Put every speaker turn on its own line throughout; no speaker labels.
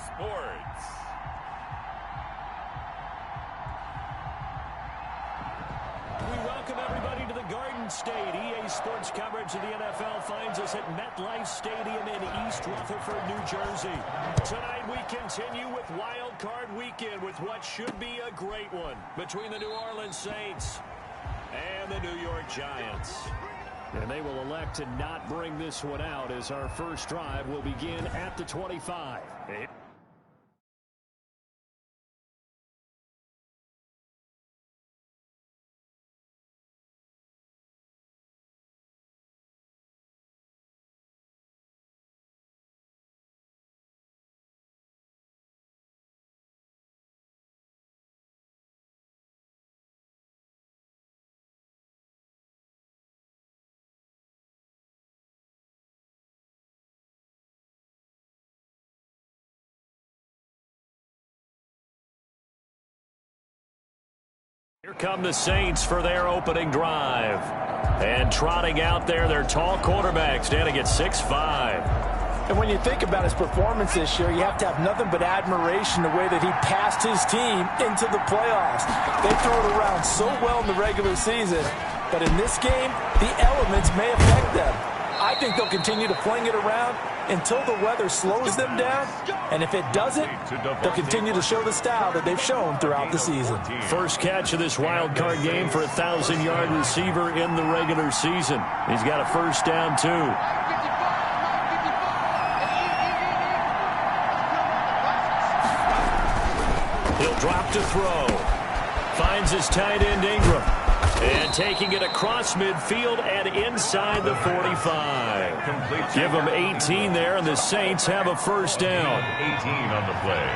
Sports.
We welcome everybody to the Garden State. EA Sports coverage of the NFL finds us at MetLife Stadium in East Rutherford, New Jersey. Tonight we continue with Wild Card Weekend with what should be a great one between the New Orleans Saints and the New York Giants. And they will elect to not bring this one out as our first drive will begin at the 25. Here come the Saints for their opening drive. And trotting out there, their tall quarterback standing at 6'5".
And when you think about his performance this year, you have to have nothing but admiration the way that he passed his team into the playoffs. They throw it around so well in the regular season, but in this game, the elements may affect them. I think they'll continue to fling it around until the weather slows them down, and if it doesn't, they'll continue to show the style that they've shown throughout the season.
First catch of this wild card game for a 1,000-yard receiver in the regular season. He's got a first down, too. He'll drop to throw. Finds his tight end, Ingram. And taking it across midfield and inside the 45. Give them 18 there, and the Saints have a first down.
18 on the play.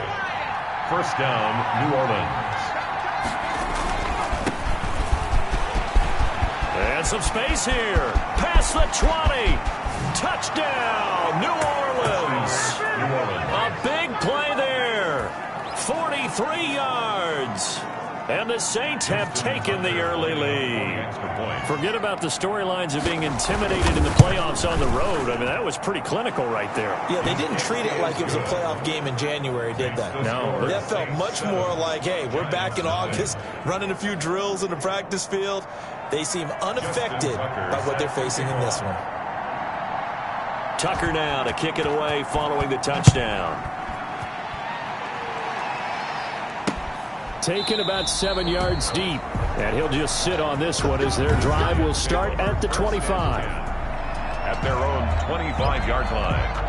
First down, New Orleans.
And some space here. Past the 20. Touchdown, New Orleans. A big play there. 43 yards. And the Saints have taken the early lead. Forget about the storylines of being intimidated in the playoffs on the road. I mean, that was pretty clinical right there.
Yeah, they didn't treat it like it was a playoff game in January, did they?
No.
That felt much more like, hey, we're back in August, running a few drills in the practice field. They seem unaffected by what they're facing in this one.
Tucker now to kick it away following the touchdown. Taken about 7 yards deep. And he'll just sit on this one as their drive will start at the 25.
At their own 25-yard line.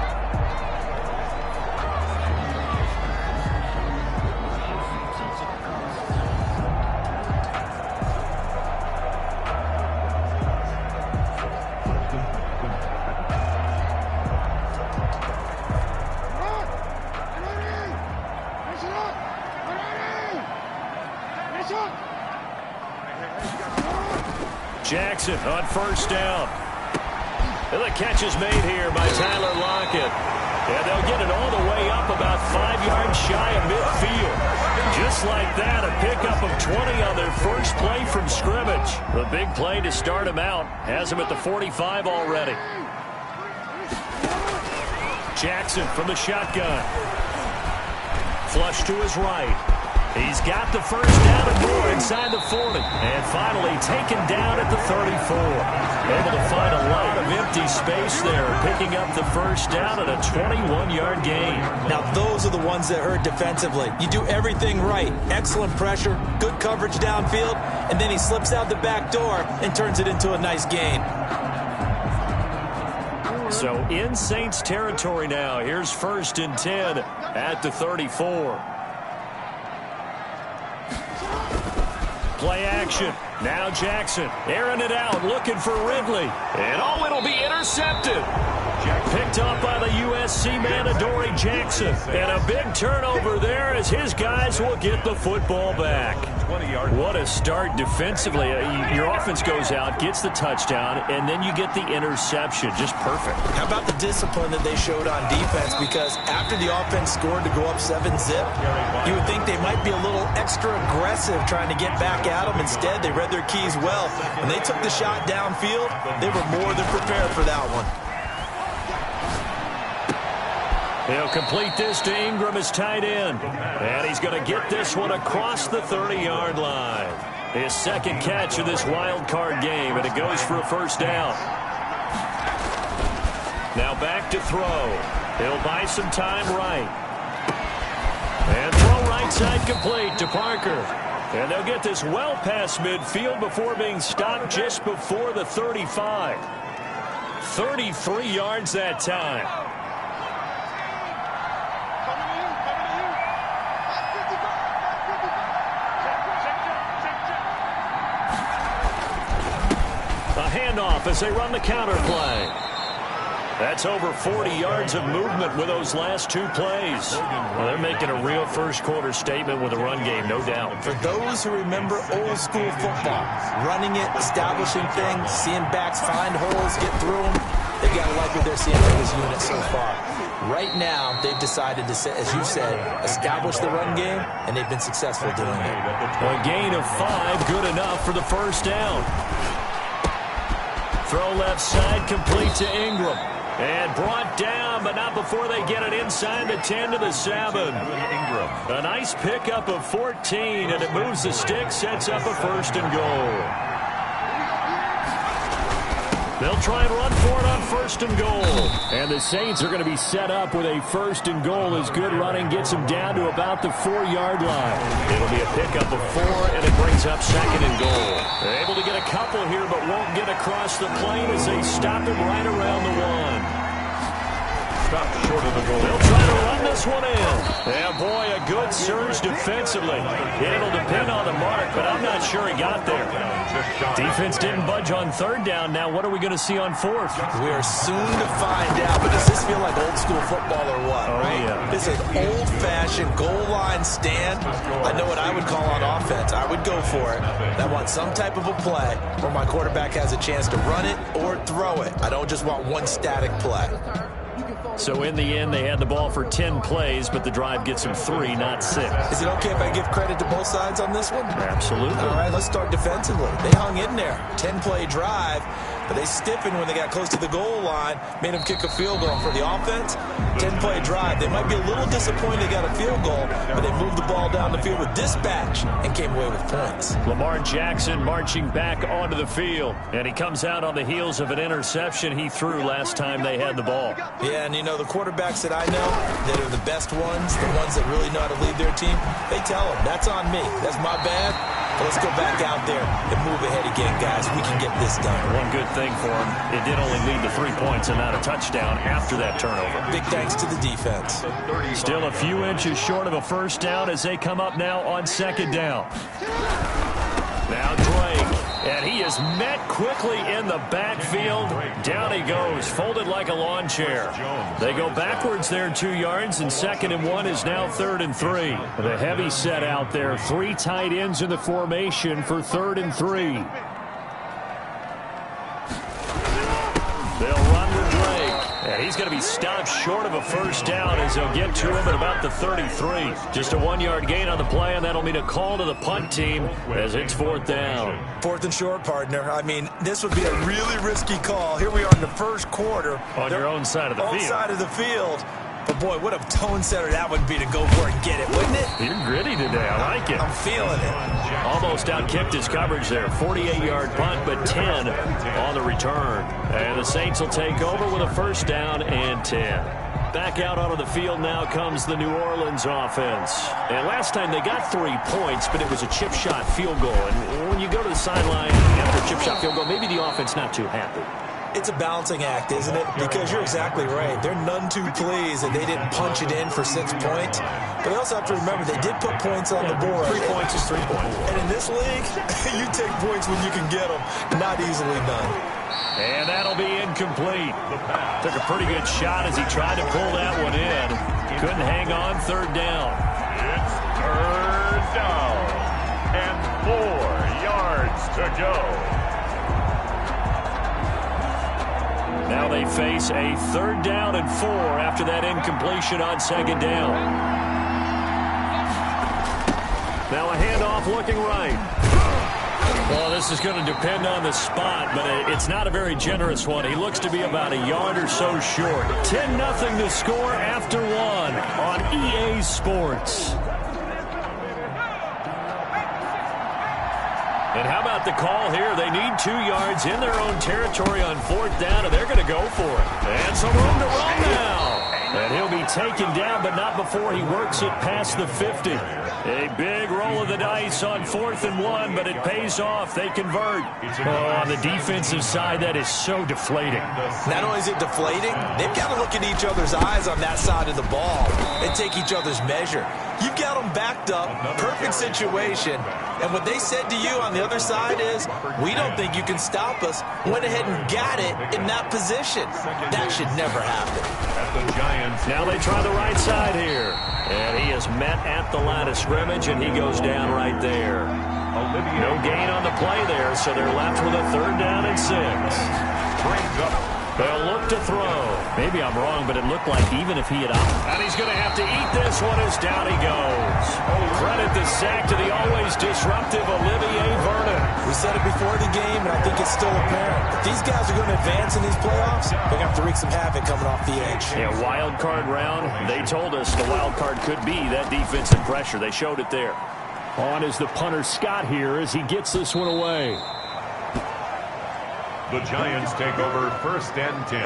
Jackson on first down. And the catch is made here by Tyler Lockett. And they'll get it all the way up about 5 yards shy of midfield. Just like that, a pickup of 20 on their first play from scrimmage. The big play to start him out. Has him at the 45 already. Jackson from the shotgun. Flush to his right. He's got the first down and more inside the 40. And finally taken down at the 34. Able to find a lot of empty space there, picking up the first down at a 21-yard gain.
Now, those are the ones that hurt defensively. You do everything right. Excellent pressure, good coverage downfield, and then he slips out the back door and turns it into a nice gain.
So in Saints territory now. Here's 1st and 10 at the 34. Play action. Now Jackson airing it out, looking for Ridley. And oh, it'll be intercepted. Picked up by the USC man, Adoree Jackson. And a big turnover there as his guys will get the football back. What a start defensively. Your offense goes out, gets the touchdown, and then you get the interception. Just perfect.
How about the discipline that they showed on defense? Because after the offense scored to go up 7-zip, you would think they might be a little extra aggressive trying to get back at them. Instead, they read their keys well. When they took the shot downfield, they were more than prepared for that one.
He'll complete this to Ingram as tight end. And he's going to get this one across the 30-yard line. His second catch of this wild card game, and it goes for a first down. Now back to throw. He'll buy some time right. And throw right side complete to Parker. And they'll get this well past midfield before being stopped just before the 35. 33 yards that time. A handoff as they run the counter play. That's over 40 yards of movement with those last two plays. Well, they're making a real first-quarter statement with a run game, no doubt.
For those who remember old-school football, running it, establishing things, seeing backs find holes, get through them, they got to like what they're seeing from this unit so far. Right now, they've decided to, as you said, establish the run game, and they've been successful doing it.
A gain of 5, good enough for the first down. Throw left side, complete to Ingram. And brought down, but not before they get it inside the 10 to the 7. A nice pickup of 14, and it moves the stick, sets up a first and goal. They'll try and run for it on first and goal. And the Saints are going to be set up with a first and goal as good running gets them down to about the 4-yard line. It'll be a pickup of 4, and it brings up second and goal. They're able to get a couple here, but won't get across the plane as they stop him right around the 1.
Stop short of the goal.
They'll try to run this one in. Yeah, boy, a good surge defensively. It'll depend on the mark, but I'm not sure he got there. Defense didn't budge on third down. Now what are we going to see on fourth?
We are soon to find out, but does this feel like old school football or what, right?
Yeah.
This is old-fashioned goal line stand. I know what I would call on offense. I would go for it. I want some type of a play where my quarterback has a chance to run it or throw it. I don't just want one static play.
So in the end, they had the ball for 10 plays, but the drive gets them 3, not 6.
Is it okay if I give credit to both sides on this one?
Absolutely.
All right, let's start defensively. They hung in there. 10-play drive, but they stiffened when they got close to the goal line, made them kick a field goal. For the offense, 10-play drive. They might be a little disappointed they got a field goal, but they moved the ball down the field with dispatch and came away with points.
Lamar Jackson marching back onto the field, and he comes out on the heels of an interception he threw last time they had the ball.
Yeah, and you know, the quarterbacks that I know that are the best ones, the ones that really know how to lead their team, they tell them, that's on me. That's my bad. But let's go back out there and move ahead again, guys. We can get this done.
One good thing for him, it did only lead to 3 points and not a touchdown after that turnover.
Big thanks to the defense.
Still a few inches short of a first down as they come up now on second down. Now Drake, and he is met quickly in the backfield. Down he goes, folded like a lawn chair. They go backwards there 2 yards, and 2nd and 1 is now 3rd and 3. The heavy set out there, 3 tight ends in the formation for 3rd and 3. They'll run with Drake. And he's going to be stopped short of a first down as they'll get to him at about the 33. Just a 1-yard gain on the play, and that'll mean a call to the punt team as it's 4th down.
4th and short, partner. I mean, this would be a really risky call. Here we are in the first quarter.
On your own side of the field.
On side of the field. But, boy, what a tone setter that would be to go for it and get it, wouldn't it?
You're gritty today. I like it.
I'm feeling it.
Almost outkicked his coverage there. 48-yard punt, but 10 on the return. And the Saints will take over with a first down and 10. Back out onto the field now comes the New Orleans offense. And last time they got 3 points, but it was a chip shot field goal. And when you go to the sideline after a chip shot field goal, maybe the offense not too happy.
It's a balancing act, isn't it? Because you're exactly right. They're none too pleased that they didn't punch it in for 6 points. But they also have to remember they did put points on the board.
3 points is 3 points.
And in this league, you take points when you can get them. Not easily done.
And that'll be incomplete. Took a pretty good shot as he tried to pull that one in. Couldn't hang on, 3rd down.
It's 3rd down and 4 yards to go.
Now they face a 3rd down and 4 after that incompletion on 2nd down. Now a handoff looking right. Well, this is going to depend on the spot, but it's not a very generous one. He looks to be about a yard or so short. 10-0 the score after one on EA Sports. And how about the call here? They need 2 yards in their own territory on 4th down, and they're going to go for it. And some room to run now. And he'll be taken down, but not before he works it past the 50. A big roll of the dice on 4th and 1, but it pays off. They convert. Oh, on the defensive side, that is so deflating.
Not only is it deflating, they've got to look in each other's eyes on that side of the ball and take each other's measure. You've got them backed up, perfect situation, and what they said to you on the other side is, we don't think you can stop us. Went ahead and got it in that position. That should never happen.
Now they try the right side here. And he is met at the line of scrimmage, and he goes down right there. No gain on the play there, so they're left with a 3rd down and 6. They'll look to throw. Maybe I'm wrong, but it looked like even if he had opted. And he's going to have to eat this one as down he goes. Credit the sack to the always disruptive Olivier Vernon.
We said it before the game, and I think it's still apparent. If these guys are going to advance in these playoffs, they're going to have to wreak some havoc coming off the edge.
Yeah, wild card round. They told us the wild card could be that defensive pressure. They showed it there. On is the punter Scott here as he gets this one away.
The Giants take over 1st and 10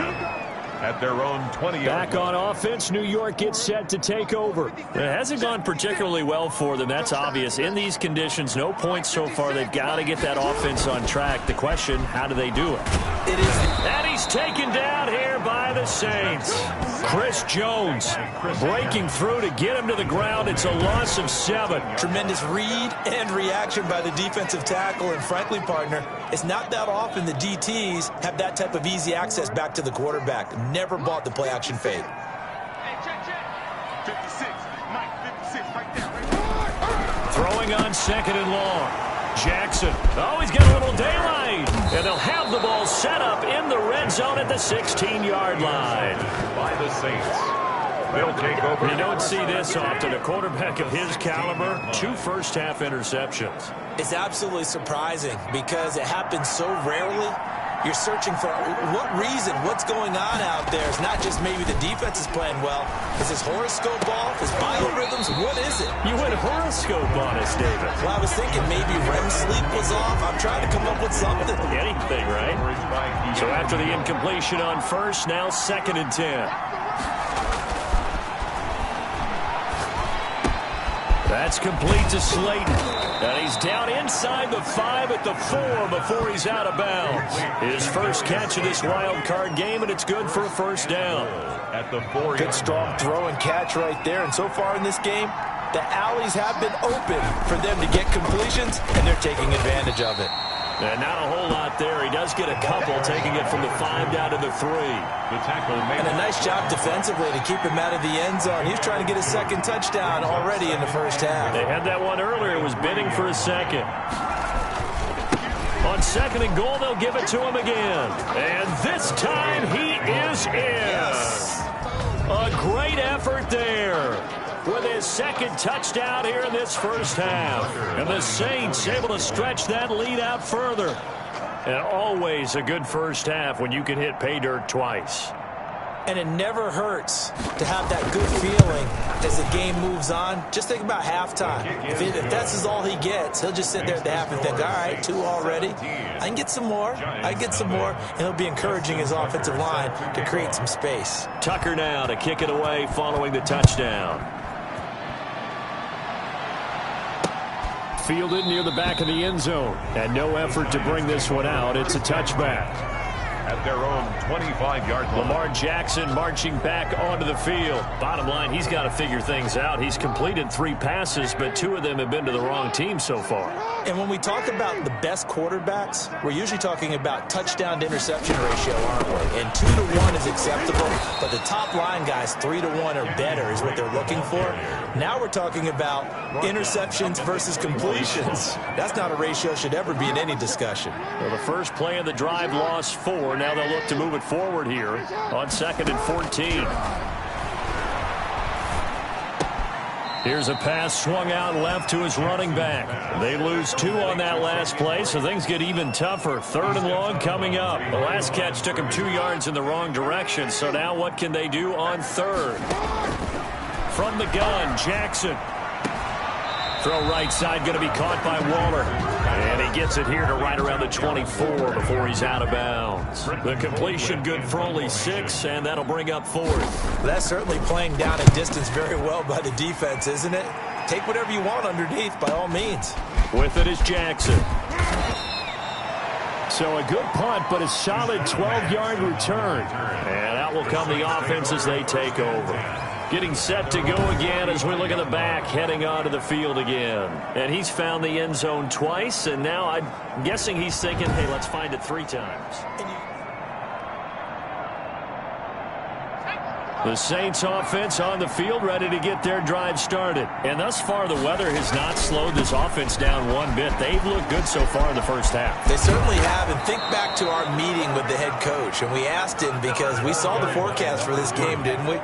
at their own 20.
Back on offense, New York gets set to take over. It hasn't gone particularly well for them. That's obvious. In these conditions, no points so far. They've got to get that offense on track. The question, how do they do it?
It is.
And he's taken down here by the Saints. Chris Jones breaking through to get him to the ground. It's a loss of 7.
Tremendous read and reaction by the defensive tackle. And frankly, partner, it's not that often the DTs have that type of easy access back to the quarterback. Never bought the play-action fake.
Hey, check. 56. Mike, 56 right there. Right there.
Throwing on 2nd and long. Jackson. Oh, he's got a little daylight. And they'll have the ball set up in the red zone at the 16-yard line.
By the Saints. They'll take over.
You don't see this often. A quarterback of his caliber, 2 first-half interceptions.
It's absolutely surprising because it happens so rarely. You're searching for what reason, what's going on out there. It's not just maybe the defense is playing well. Is his horoscope off? His biorhythms? What is it?
You went horoscope on us, David.
Well, I was thinking maybe REM sleep was off. I'm trying to come up with something.
Anything, right? So after the incompletion on 1st, now 2nd and 10. That's complete to Slayton. And he's down inside the 5 at the 4 before he's out of bounds. His first catch of this wild card game, and it's good for a 1st down.
At the 4.
Good strong throw and catch right there. And so far in this game, the alleys have been open for them to get completions, and they're taking advantage of it.
And not a whole lot there. He does get a couple, taking it from the 5 down to the 3.
The tackle made.
And a nice job defensively to keep him out of the end zone. He's trying to get his 2nd touchdown already in the 1st half.
They had that one earlier. It was bidding for a 2nd. On 2nd and goal, they'll give it to him again. And this time he is in.
Yes.
A great effort there with his 2nd touchdown here in this 1st half. And the Saints able to stretch that lead out further. And always a good 1st half when you can hit pay dirt twice.
And it never hurts to have that good feeling as the game moves on. Just think about halftime. If that's all he gets, he'll just sit there at the half and think, all right, 2 already. I can get some more. I can get some more. And he'll be encouraging his offensive line to create some space.
Tucker now to kick it away following the touchdown. Fielded near the back of the end zone. And no effort to bring this one out. It's a touchback.
At their own 25-yard line.
Lamar Jackson marching back onto the field. Bottom line, he's got to figure things out. He's completed 3 passes, but 2 of them have been to the wrong team so far.
And when we talk about the best quarterbacks, we're usually talking about touchdown to interception ratio, aren't we? And 2 to 1 is acceptable, but the top line guys, 3 to 1 or better is what they're looking for. Now we're talking about interceptions versus completions. That's not a ratio should ever be in any discussion.
Well, the first play of the drive lost 4. Now they'll look to move it forward here on 2nd and 14. Here's a pass swung out left to his running back. They lose 2 on that last play, so things get even tougher. 3rd and long coming up. The last catch took him 2 yards in the wrong direction, so now what can they do on 3rd? From the gun, Jackson. Throw right side, going to be caught by Waller. And he gets it here to right around the 24 before he's out of bounds. The completion good for only 6, and that'll bring up 4th.
That's certainly playing down a distance very well by the defense, isn't it? Take whatever you want underneath, by all means.
With it is Jackson. So a good punt, but a solid 12-yard return. And out will come the offense as they take over. Getting set to go again as we look at the back, heading onto the field again. And he's found the end zone twice, and now I'm guessing he's thinking, hey, let's find it 3 times. The Saints offense on the field, ready to get their drive started. And thus far, the weather has not slowed this offense down one bit. They've looked good so far in the first half.
They certainly have. And think back to our meeting with the head coach. And we asked him, because we saw the forecast for this game, didn't we?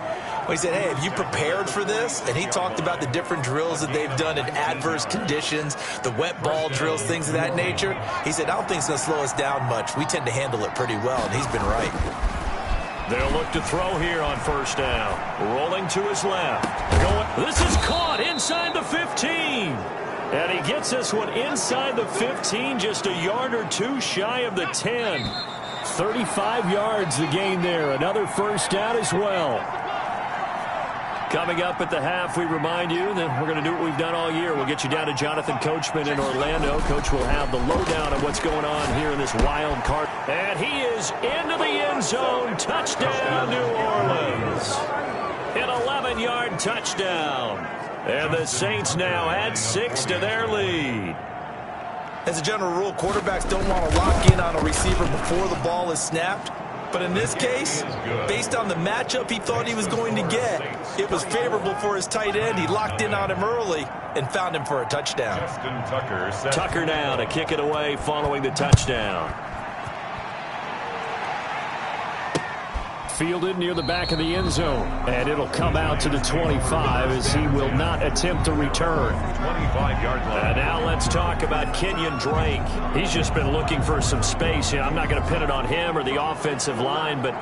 We said, hey, have you prepared for this? And he talked about the different drills that they've done in adverse conditions, the wet ball drills, things of that nature. He said, I don't think it's going to slow us down much. We tend to handle it pretty well, and he's been right.
They'll look to throw here on 1st down. Rolling to his left. This is caught inside the 15. And he gets this one inside the 15, just a yard or 2 shy of the 10. 35 yards the gain there. Another 1st down as well. Coming up at the half, we remind you that we're going to do what we've done all year. We'll get you down to Jonathan Coachman in Orlando. Coach will have the lowdown on what's going on here in this wild card. And he is into the end zone. Touchdown, New Orleans. An 11-yard touchdown. And the Saints now add 6 to their lead.
As a general rule, quarterbacks don't want to lock in on a receiver before the ball is snapped. But in this case, based on the matchup he thought he was going to get, it was favorable for his tight end. He locked in on him early and found him for a touchdown.
Tucker now to kick it away following the touchdown. Fielded near the back of the end zone. And it'll come out to the 25 as he will not attempt to return.
25-yard line.
And now let's talk about Kenyon Drake. He's just been looking for some space. I'm not going to pin it on him or the offensive line, but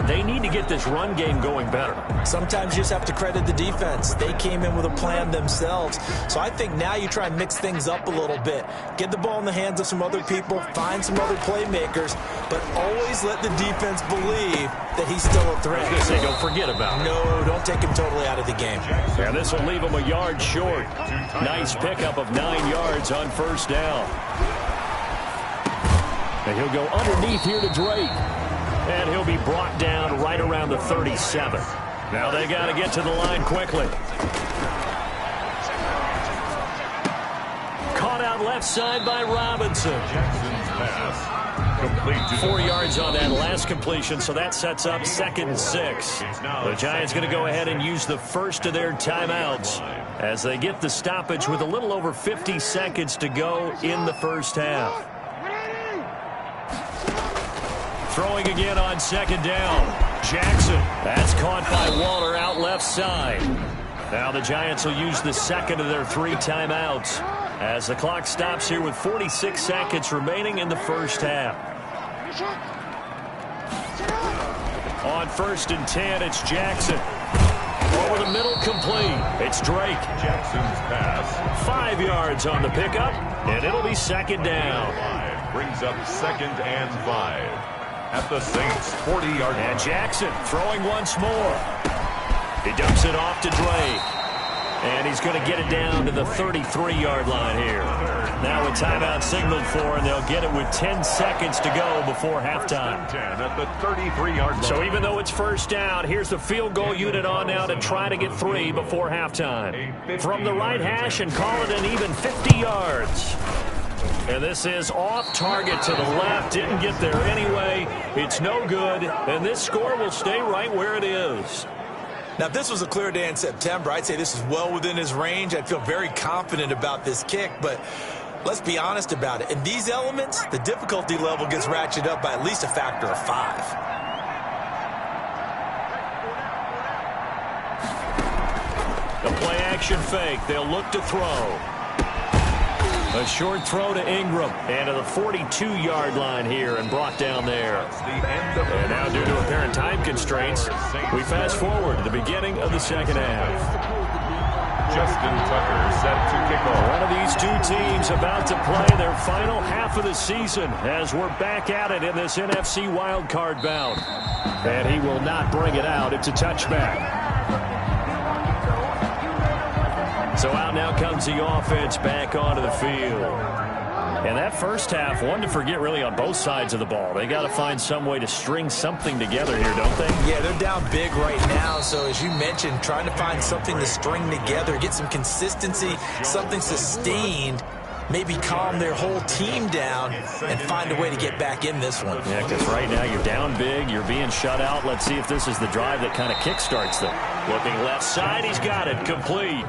they need to get this run game going better.
Sometimes you just have to credit the defense. They came in with a plan themselves. So I think now you try and mix things up a little bit. Get the ball in the hands of some other people, find some other playmakers, but always let the defense believe that he's still a threat.
I was going to say, don't forget about it.
No, don't take him totally out of the game.
And this will leave him a yard short. Nice pickup of 9 yards on 1st down. And he'll go underneath here to Drake. And he'll be brought down right around the 37. Now they got to get to the line quickly. Caught out left side by Robinson.
Jackson's pass. Complete.
4 yards on that last completion, so that sets up 2nd and 6. The Giants going to go ahead and use the first of their timeouts as they get the stoppage with a little over 50 seconds to go in the first half. Throwing again on 2nd down. Jackson. That's caught by Waller out left side. Now the Giants will use the 2nd of their 3 timeouts as the clock stops here with 46 seconds remaining in the first half. On 1st and 10, it's Jackson. Over the middle, complete. It's Drake.
Jackson's pass.
5 yards on the pickup, and it'll be 2nd down.
Brings up 2nd and 5. At the Saints' 40-yard line.
And Jackson throwing once more. He dumps it off to Drake. And he's going to get it down to the 33-yard line here. Now a timeout signaled for, and they'll get it with 10 seconds to go before halftime.
10 at the 33-yard line.
So even though it's 1st down, here's the field goal unit on now to try to get 3 before halftime. From the right hash and call it an even 50 yards. And this is off target to the left. Didn't get there anyway. It's no good. And this score will stay right where it is.
Now, if this was a clear day in September, I'd say this is well within his range. I'd feel very confident about this kick. But let's be honest about it. In these elements, the difficulty level gets ratcheted up by at least a factor of 5.
The play play-action fake. They'll look to throw. A short throw to Ingram. And to the 42-yard line here and brought down there. And now due to apparent time constraints, we fast forward to the beginning of the second half.
Justin Tucker set to kick off.
One of these two teams about to play their final half of the season as we're back at it in this NFC wildcard bout. And he will not bring it out. It's a touchback. So out now comes the offense back onto the field. And that first half, one to forget really on both sides of the ball. They got to find some way to string something together here, don't they?
Yeah, they're down big right now. So as you mentioned, trying to find something to string together, get some consistency, something sustained, maybe calm their whole team down and find a way to get back in this one.
Yeah, because right now you're down big, you're being shut out. Let's see if this is the drive that kind of kickstarts them. Looking left side, he's got it. Complete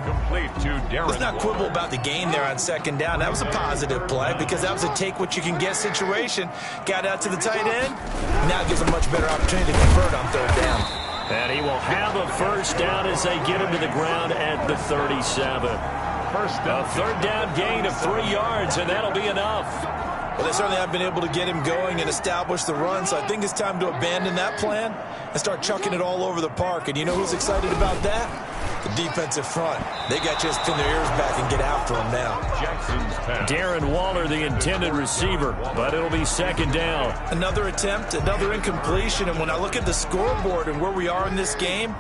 To Darren.
Let's not quibble about the gain there on second down. That was a positive play because that was a take-what-you-can-get situation. Got out to the tight end. Now it gives a much better opportunity to convert on third down.
And he will have a first down as they get him to the ground at the 37. A third down gain of 3 yards, and that'll be enough.
Well, they certainly have been able to get him going and establish the run, so I think it's time to abandon that plan and start chucking it all over the park. And you know who's excited about that? The defensive front. They got to just pin their ears back and get after him now.
Jackson's pass.
Darren Waller, the intended receiver, but it'll be second down.
Another attempt, another incompletion, and when I look at the scoreboard and where we are in this game,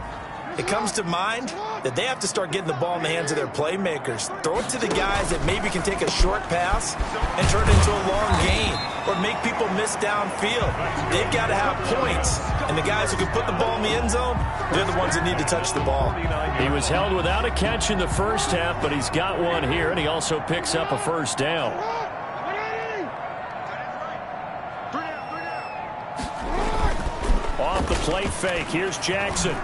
it comes to mind that they have to start getting the ball in the hands of their playmakers. Throw it to the guys that maybe can take a short pass and turn it into a long gain or make people miss downfield. They've got to have points, and the guys who can put the ball in the end zone, they're the ones that need to touch the ball.
He was held without a catch in the first half, but he's got one here, and he also picks up a first down. Off the play fake, here's Jackson.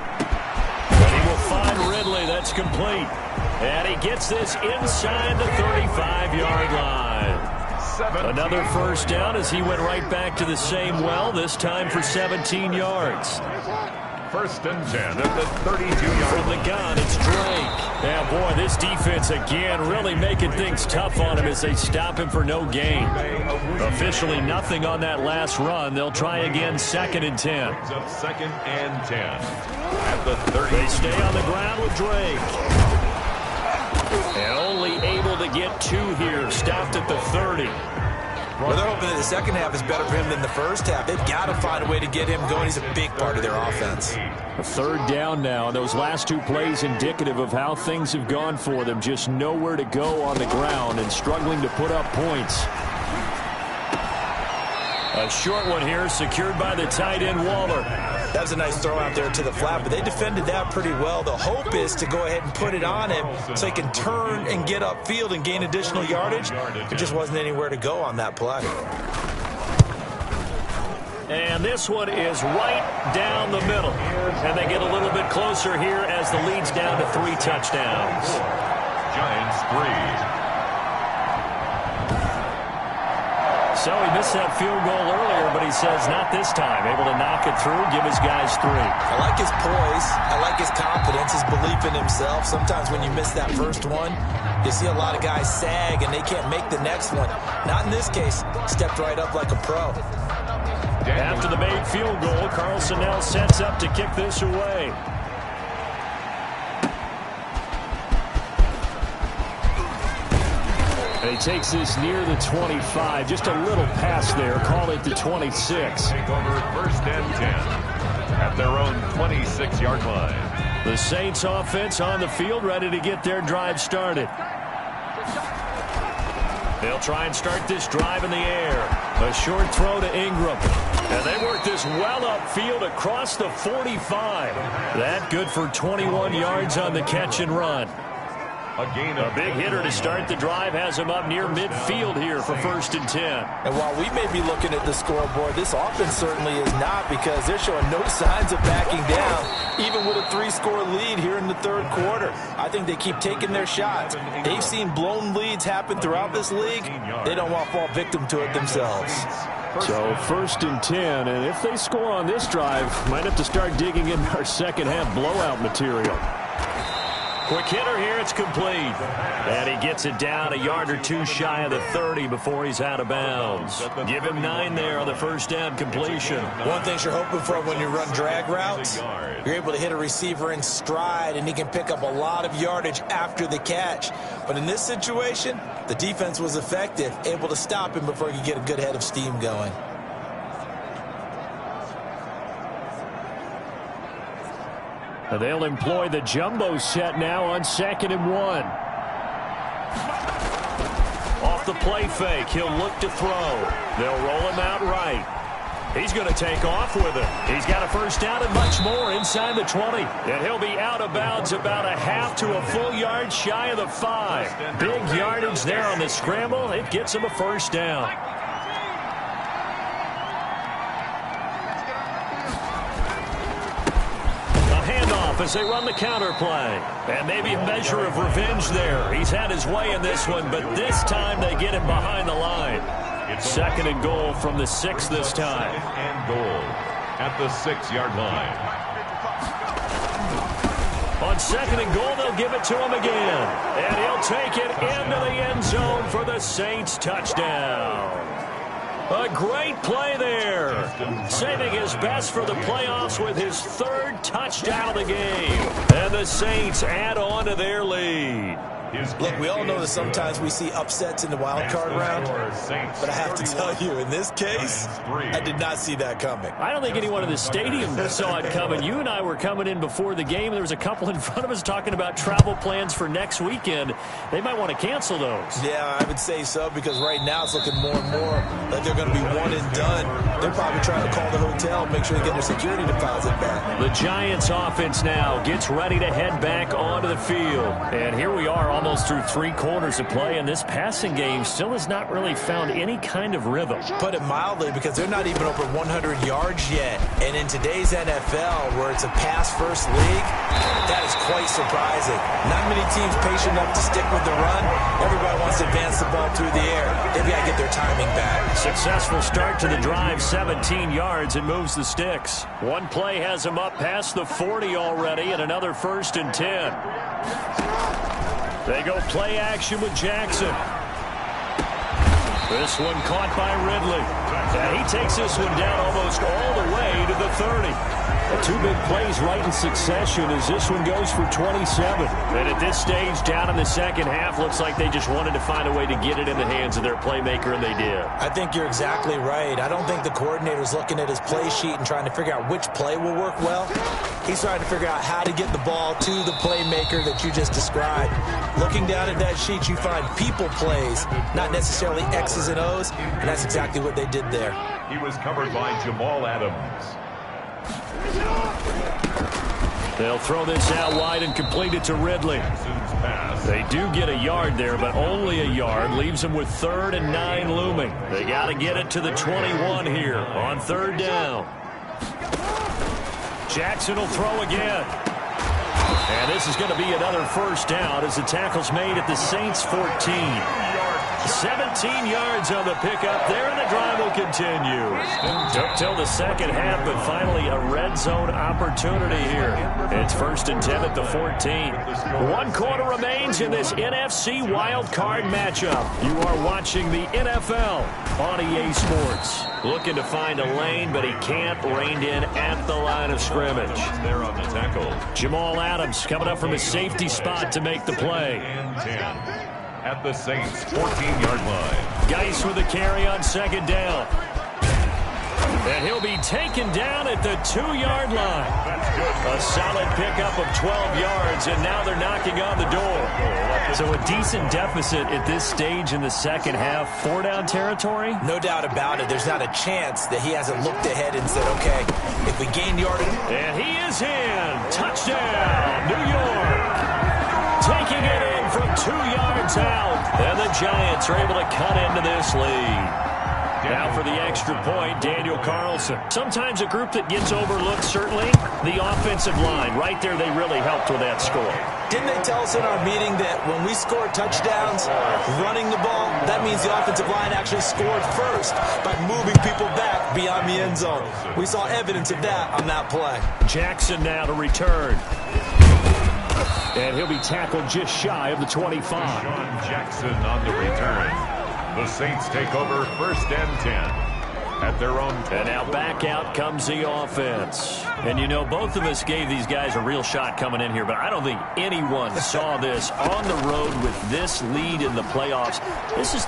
He will find Ridley. That's complete. And he gets this inside the 35-yard line. Another first down as he went right back to the same well, this time for 17 yards.
First and 10 at the 32-yard
From the gun, it's Drake. Yeah, boy, this defense again really making things tough on him as they stop him for no gain. Officially nothing on that last run. They'll try again, second and 10.
Second and 10 at the 30.
They stay on the ground with Drake. And only able to get 2 here, stopped at the 30.
Well, they're hoping that the second half is better for him than the first half. They've got to find a way to get him going. He's a big part of their offense.
A third down now, and those last 2 plays indicative of how things have gone for them. Just nowhere to go on the ground and struggling to put up points. A short one here, secured by the tight end Waller.
That was a nice throw out there to the flat, but they defended that pretty well. The hope is to go ahead and put it on him so he can turn and get upfield and gain additional yardage. There just wasn't anywhere to go on that play.
And this one is right down the middle. And they get a little bit closer here as the lead's down to 3 touchdowns.
Giants 3.
So he missed that field goal earlier, but he says not this time. Able to knock it through, give his guys 3.
I like his poise. I like his confidence, his belief in himself. Sometimes when you miss that first one, you see a lot of guys sag and they can't make the next one. Not in this case. Stepped right up like a pro.
After the made field goal, Carlson now sets up to kick this away. And he takes this near the 25. Just a little pass there. Call it the 26.
Take over first and 10 at their own 26-yard line.
The Saints offense on the field, ready to get their drive started. They'll try and start this drive in the air. A short throw to Ingram. And they work this well upfield across the 45. That good for 21 yards on the catch and run. A big hitter to start the drive has him up near midfield here for first and 10.
And while we may be looking at the scoreboard, this offense certainly is not, because they're showing no signs of backing down, even with a 3-score lead here in the third quarter. I think they keep taking their shots. They've seen blown leads happen throughout this league. They don't want to fall victim to it themselves.
So first and 10, and if they score on this drive, might have to start digging in our second half blowout material. Quick hitter here, it's complete. And he gets it down a yard or two shy of the 30 before he's out of bounds. Give him 9 there on the first down completion.
One thing you're hoping for when you run drag routes, you're able to hit a receiver in stride, and he can pick up a lot of yardage after the catch. But in this situation, the defense was effective, able to stop him before he could get a good head of steam going.
They'll employ the jumbo set now on 2nd and 1. Off the play fake, he'll look to throw. They'll roll him out right. He's going to take off with it. He's got a first down and much more inside the 20. And he'll be out of bounds about a half to a full yard shy of the 5. Big yardage there on the scramble. It gets him a first down. As they run the counter play. And maybe a measure of revenge there. He's had his way in this one, but this time they get him behind the line. 2nd and goal from the 6 this time.
2nd and goal at the 6-yard line.
On 2nd and goal, they'll give it to him again. And he'll take it into the end zone for the Saints touchdown. A great play there. Saving his best for the playoffs with his 3rd touchdown of the game. And the Saints add on to their lead.
Look, we all know that sometimes we see upsets in the wild card round, but I have to tell you, in this case, I did not see that coming.
I don't think anyone in the stadium saw it coming. You and I were coming in before the game. There was a couple in front of us talking about travel plans for next weekend. They might want to cancel those.
Yeah, I would say so, because right now it's looking more and more like they're going to be one and done. They're probably trying to call the hotel, make sure they get their security deposit back.
The Giants offense now gets ready to head back onto the field. And here we are, almost through 3 quarters of play, and this passing game still has not really found any kind of rhythm.
Put it mildly, because they're not even over 100 yards yet. And in today's NFL, where it's a pass-first league, that is quite surprising. Not many teams patient enough to stick with the run. Everybody wants to advance the ball through the air. They've got to get their timing back. Successful
start to the drive, 17 yards, and moves the sticks. One play has him up past the 40 already, and another 1st and 10. They go play action with Jackson. This one caught by Ridley. And he takes this one down almost all the way to the 30. 2 big plays right in succession as this one goes for 27. And at this stage, down in the second half, looks like they just wanted to find a way to get it in the hands of their playmaker, and they did.
I think you're exactly right. I don't think the coordinator's looking at his play sheet and trying to figure out which play will work well. He's trying to figure out how to get the ball to the playmaker that you just described. Looking down at that sheet, you find people plays, not necessarily X's and O's, and that's exactly what they did there.
He was covered by Jamal Adams.
They'll throw this out wide and complete it to Ridley. They do get a yard there, but only a yard. Leaves them with 3rd and 9 looming. They got to get it to the 21 here on 3rd down. Jackson will throw again. And this is going to be another first down as the tackle's made at the Saints' 14. 17 yards on the pickup there, and the drive will continue. Took till the second half, but finally a red zone opportunity here. It's 1st and 10 at the 14. 1 quarter remains in this NFC wildcard matchup. You are watching the NFL on EA Sports. Looking to find a lane, but he can't. Reined in at the line of scrimmage.
There on the tackle.
Jamal Adams coming up from his safety spot to make the play.
And 10. At the Saints' 14-yard line.
Geis with a carry on 2nd down. And he'll be taken down at the 2-yard line. A solid pickup of 12 yards, and now they're knocking on the door. So a decent deficit at this stage in the second half. 4-down territory?
No doubt about it. There's not a chance that he hasn't looked ahead and said, okay, if we gain yardage.
And he is in. Touchdown, New York. Taking it in from 2 yards out. And the Giants are able to cut into this lead. Now for the extra point, Daniel Carlson. Sometimes a group that gets overlooked, certainly, the offensive line. Right there, they really helped with that score.
Didn't they tell us in our meeting that when we score touchdowns running the ball, that means the offensive line actually scored first by moving people back beyond the end zone? We saw evidence of that on that play.
Jackson now to return. And he'll be tackled just shy of the 25.
Sean Jackson on the return. The Saints take over 1st and 10. At their own 20.
And now back out comes the offense. And you know, both of us gave these guys a real shot coming in here, but I don't think anyone saw this on the road with this lead in the playoffs.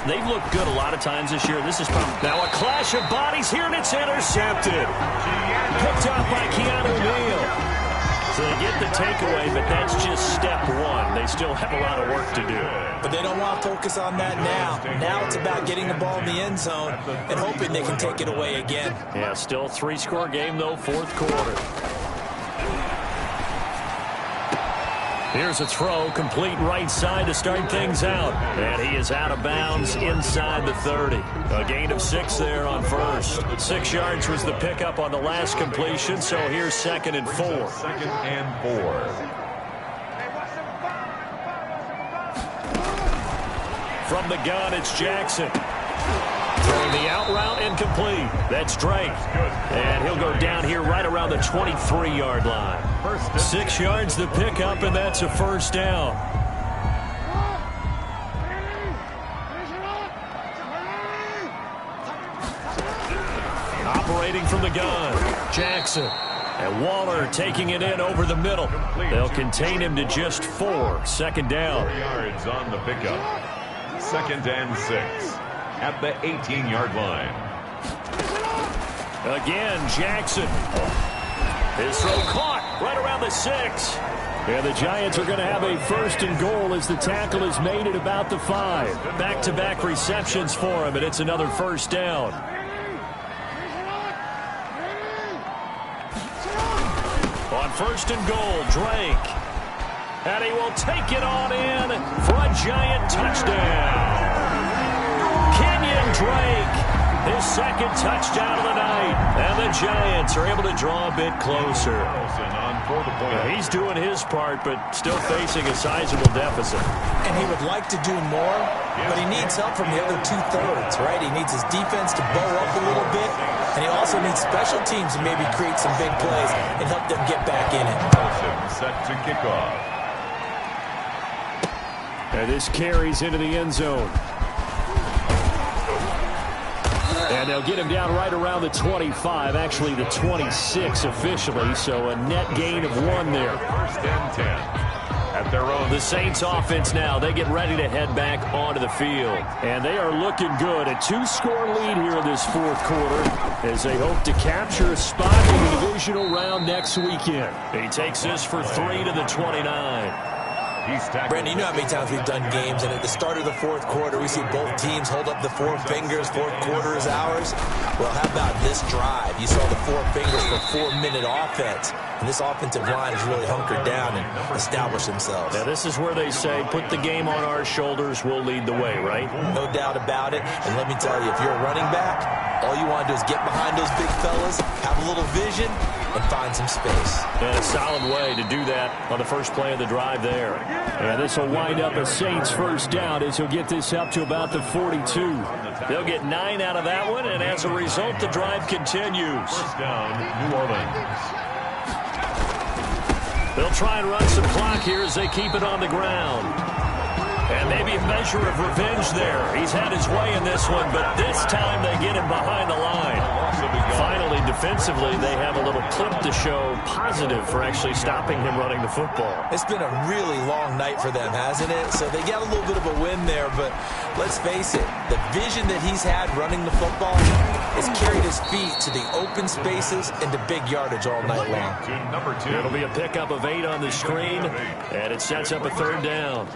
They've looked good a lot of times this year. This is probably now a clash of bodies here, and it's intercepted. Picked up by Keanu Neal. So they get the takeaway, but that's just step one. They still have a lot of work to do.
But they don't want to focus on that now. Now it's about getting the ball in the end zone and hoping they can take it away again.
Yeah, still 3-score game, though, 4th quarter. Here's a throw, complete right side to start things out. And he is out of bounds inside the 30. A gain of 6 there on first. 6 yards was the pickup on the last completion, so here's 2nd and 4.
2nd and 4.
From the gun, it's Jackson. Throwing the out route incomplete. That's Drake. And he'll go down here right around the 23-yard line. 6 yards the pickup, and that's a 1st down. Operating from the gun, Jackson. And Waller taking it in over the middle. They'll contain him to just 4. 2nd down.
4 yards on the pickup. 2nd and 6. At the 18-yard line.
Again, Jackson. His throw caught right around the 6. And the Giants are going to have a 1st and goal as the tackle is made at about the 5. Back-to-back receptions for him, and it's another 1st down. On 1st and goal, Drake. And he will take it on in for a Giant touchdown. Kenyon Drake, his 2nd touchdown of the night. And the Giants are able to draw a bit closer. He's doing his part, but still facing a sizable deficit.
And he would like to do more, but he needs help from the other 2/3, right? He needs his defense to bow up a little bit, and he also needs special teams to maybe create some big plays and help them get back in it.
Set to kick off.
And this carries into the end zone. And they'll get him down right around the 25, actually the 26 officially, so a net gain of 1 there.
1st and 10. At their own.
The Saints offense now, they get ready to head back onto the field. And they are looking good. A 2-score lead here in this 4th quarter as they hope to capture a spot in the divisional round next weekend. He takes this for 3 to the 29.
Brandon, you know how many times we've done games, and at the start of the 4th quarter, we see both teams hold up the 4 fingers, 4th quarter is ours. Well, how about this drive? You saw the 4 fingers for 4-minute offense, and this offensive line has really hunkered down and established themselves.
Now, this is where they say, put the game on our shoulders, we'll lead the way, right?
No doubt about it, and let me tell you, if you're a running back, all you want to do is get behind those big fellas, have a little vision, and find some space.
And a solid way to do that on the first play of the drive there. And this will wind up a Saints 1st down as he'll get this up to about the 42. They'll get 9 out of that one, and as a result, the drive continues.
1st down, New Orleans.
They'll try and run some clock here as they keep it on the ground. And maybe a measure of revenge there. He's had his way in this one, but this time they get him behind the line. Finally, defensively, they have a little clip to show positive for actually stopping him running the football.
It's been a really long night for them, hasn't it? So they got a little bit of a win there, but let's face it, the vision that he's had running the football has carried his feet to the open spaces and to big yardage all night long.
Number 2.
It'll be a pickup of 8 on the screen, and it sets up a 3rd down.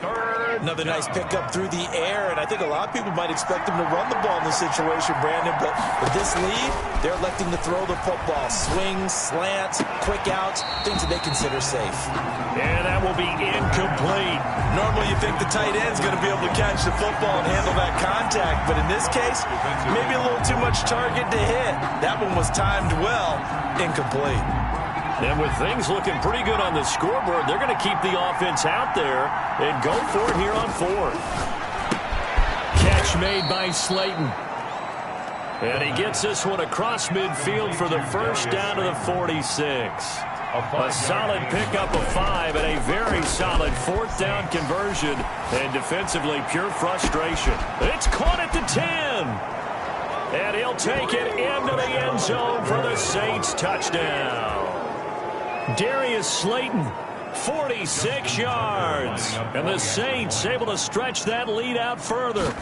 Another nice pickup through the air, and I think a lot of people might expect him to run the ball in this situation, Brandon, but with this lead, they're electing to throw the football. Swings, slants, quick outs, things that they consider safe.
And that will be incomplete.
Normally you think the tight end's going to be able to catch the football and handle that contact, but in this case, maybe a little too much target to hit. That one was timed well, incomplete.
And with things looking pretty good on the scoreboard, they're going to keep the offense out there and go for it here on 4th. Catch made by Slayton. And he gets this one across midfield for the 1st down to the 46. A solid pickup of 5 and a very solid 4th down conversion. And defensively, pure frustration. It's caught at the 10. And he'll take it into the end zone for the Saints touchdown. Darius Slayton, 46 yards. And the Saints able to stretch that lead out further.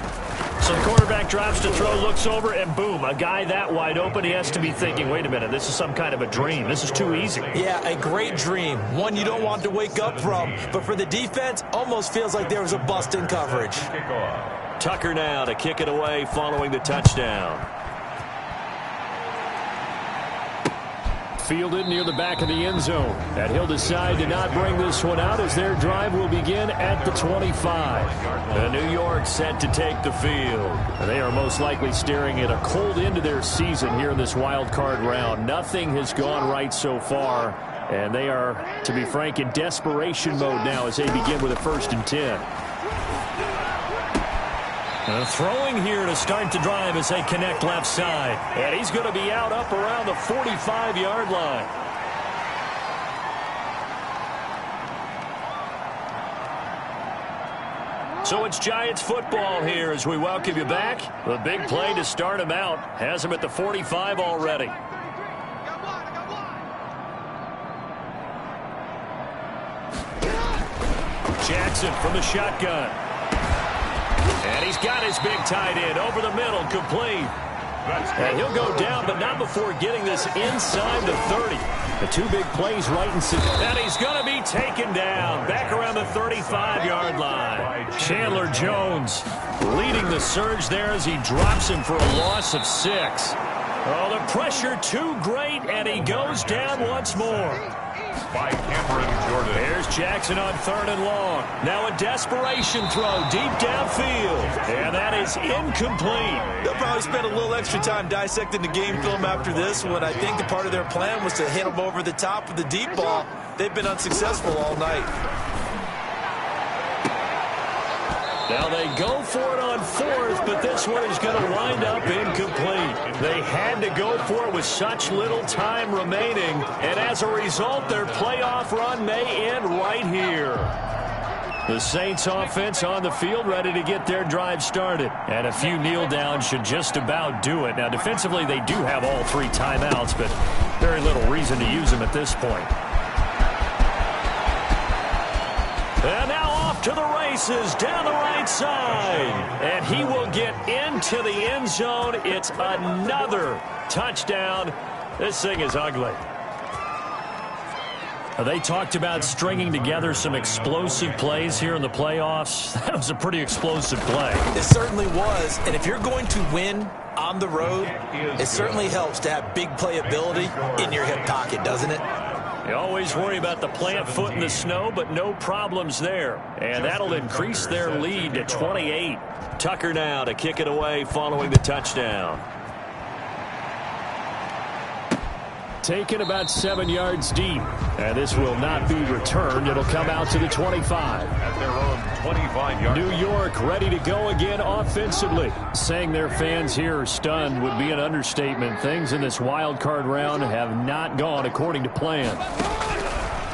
So the quarterback drops to throw, looks over, and boom, a guy that wide open, he has to be thinking, wait a minute, this is some kind of a dream. This is too easy.
Yeah, a great dream. One you don't want to wake up from. But for the defense, almost feels like there was a bust in coverage.
Tucker now to kick it away following the touchdown. Fielded near the back of the end zone. And he'll decide to not bring this one out as their drive will begin at the 25. And New York set to take the field. And they are most likely staring at a cold end to their season here in this wild card round. Nothing has gone right so far. And they are, to be frank, in desperation mode now as they begin with a 1st and 10. Throwing here to start the drive as they connect left side. And he's going to be out up around the 45-yard line. So it's Giants football here as we welcome you back. The big play to start him out has him at the 45 already. Jackson from the shotgun. And he's got his big tight end over the middle, complete. And he'll go down, but not before getting this inside the 30. The 2 big plays right in center. And he's going to be taken down back around the 35-yard line. Chandler Jones leading the surge there as he drops him for a loss of 6. Oh, the pressure too great, and he goes down once more.
By Cameron Jordan.
Here's Jackson on 3rd and long. Now a desperation throw deep downfield. And that is incomplete.
They'll probably spend a little extra time dissecting the game film after this one. I think the part of their plan was to hit them over the top of the deep ball. They've been unsuccessful all night.
Now they go for it on 4th, but this one is going to wind up incomplete. They had to go for it with such little time remaining, and as a result, their playoff run may end right here. The Saints offense on the field ready to get their drive started, and a few kneel downs should just about do it. Now defensively, they do have all 3 timeouts, but very little reason to use them at this point. And now off to the races down the right side. And he will get into the end zone. It's another touchdown. This thing is ugly. They talked about stringing together some explosive plays here in the playoffs. That was a pretty explosive play.
It certainly was. And if you're going to win on the road, it certainly helps to have big playability in your hip pocket, doesn't it?
You always worry about the plant foot in the snow, but no problems there. And that'll increase their lead to 28. Tucker now to kick it away following the touchdown. Taken about 7 yards deep. And this will not be returned. It'll come out to the 25.
At their own 25-yard.
New York ready to go again offensively. Saying their fans here are stunned would be an understatement. Things in this wild card round have not gone according to plan.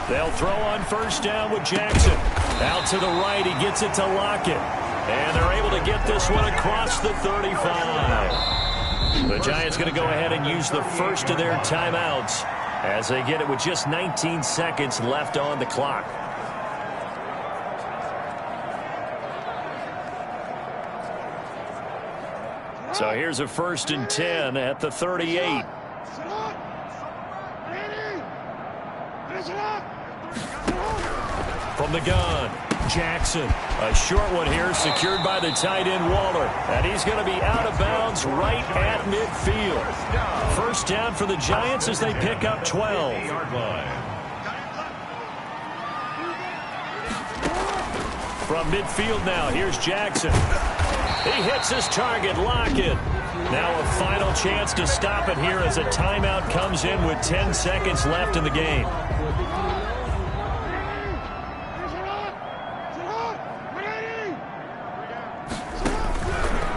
They'll throw on 1st down with Jackson. Out to the right, he gets it to Lockett. And they're able to get this one across the 35. The Giants going to go ahead and use the first of their timeouts as they get it with just 19 seconds left on the clock. So here's a 1st and 10 at the 38. From the gun, Jackson. A short one here secured by the tight end Waller. And he's going to be out of bounds right at midfield. 1st down for the Giants as they pick up 12. From midfield now, here's Jackson. He hits his target, Lockett. Now a final chance to stop it here as a timeout comes in with 10 seconds left in the game.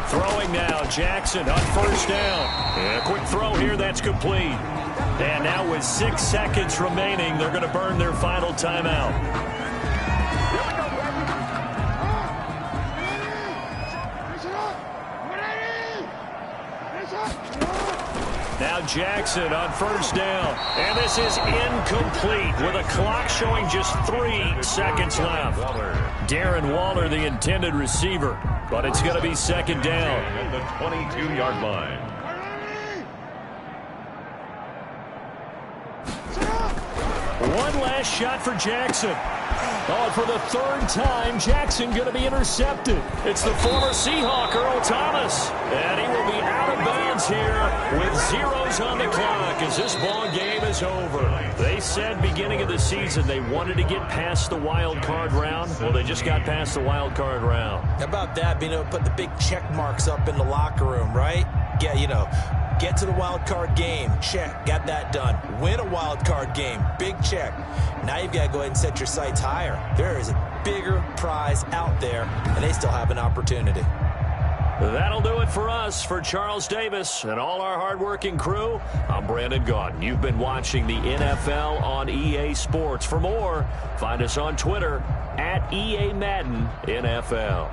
Throwing now, Jackson on 1st down. And a quick throw here, that's complete. And now with 6 seconds remaining, they're going to burn their final timeout. Now Jackson on first down. And this is incomplete with a clock showing just 3 seconds left. Darren Waller, the intended receiver. But it's going to be second down.
At the 22-yard line.
One last shot for Jackson. Oh, for the 3rd time, Jackson going to be intercepted. It's the former Seahawk, Earl Thomas. And he will be out of bounds here with zeros on the clock as this ball game is over. They said beginning of the season they wanted to get past the wild card round. Well, they just got past the wild card round.
How about that, being able to put the big check marks up in the locker room, right? Get to the wild card game. Check. Got that done. Win a wild card game. Big check. Now you've got to go ahead and set your sights higher. There is a bigger prize out there, and they still have an opportunity.
That'll do it for us. For Charles Davis and all our hardworking crew, I'm Brandon Gaudin. You've been watching the NFL on EA Sports. For more, find us on Twitter @EA Madden NFL.